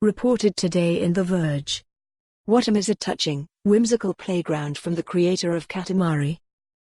reported today in The Verge. Wattam is a touching, whimsical playground from the creator of Katamari.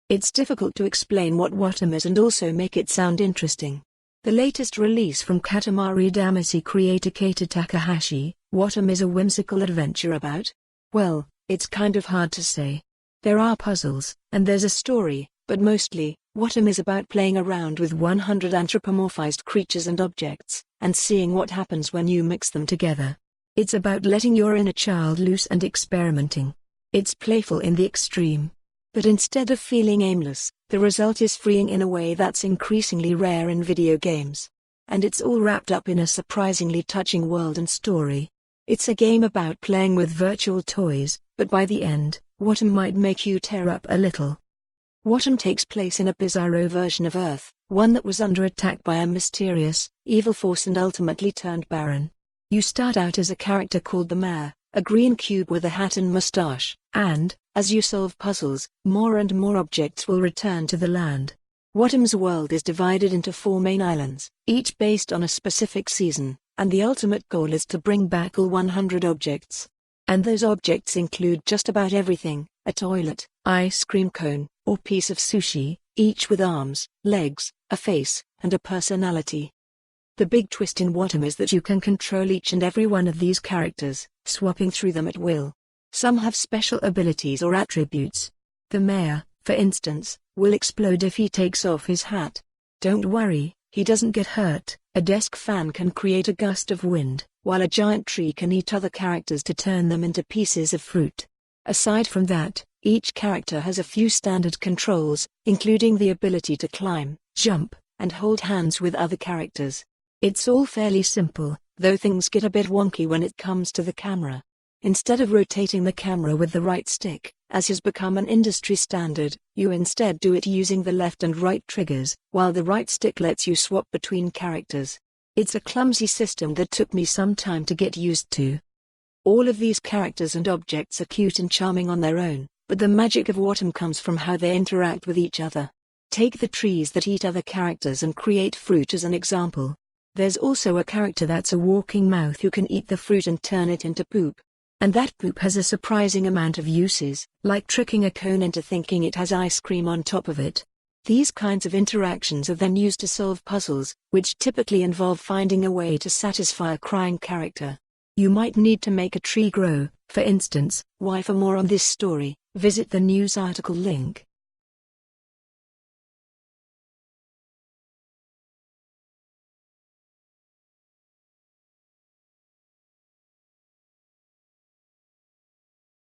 It's difficult to explain what Wattam is and also make it sound interesting. The latest release from Katamari Damacy creator Keita Takahashi, Wattam is a whimsical adventure about? Well, it's kind of hard to say. There are puzzles, and there's a story, but mostly, Wattam is about playing around with 100 anthropomorphized creatures and objects, and seeing what happens when you mix them together. It's about letting your inner child loose and experimenting. It's playful in the extreme. But instead of feeling aimless, the result is freeing in a way that's increasingly rare in video games. And it's all wrapped up in a surprisingly touching world and story. It's a game about playing with virtual toys, but by the end, Wattam might make you tear up a little. Wattam takes place in a bizarro version of Earth, one that was under attack by a mysterious, evil force and ultimately turned barren. You start out as a character called the Mayor, a green cube with a hat and mustache, and, as you solve puzzles, more and more objects will return to the land. Wattam's world is divided into 4 main islands, each based on a specific season, and the ultimate goal is to bring back all 100 objects. And those objects include just about everything: a toilet, ice cream cone, or piece of sushi, each with arms, legs, a face, and a personality. The big twist in Wattam is that you can control each and every one of these characters, swapping through them at will. Some have special abilities or attributes. The Mayor, for instance, will explode if he takes off his hat. Don't worry, he doesn't get hurt. A desk fan can create a gust of wind, while a giant tree can eat other characters to turn them into pieces of fruit. Aside from that, each character has a few standard controls, including the ability to climb, jump, and hold hands with other characters. It's all fairly simple, though things get a bit wonky when it comes to the camera. Instead of rotating the camera with the right stick, as has become an industry standard, you instead do it using the left and right triggers, while the right stick lets you swap between characters. It's a clumsy system that took me some time to get used to. All of these characters and objects are cute and charming on their own, but the magic of Wattam comes from how they interact with each other. Take the trees that eat other characters and create fruit as an example. There's also a character that's a walking mouth who can eat the fruit and turn it into poop. And that poop has a surprising amount of uses, like tricking a cone into thinking it has ice cream on top of it. These kinds of interactions are then used to solve puzzles, which typically involve finding a way to satisfy a crying character. You might need to make a tree grow, for instance. For more on this story, visit the news article link.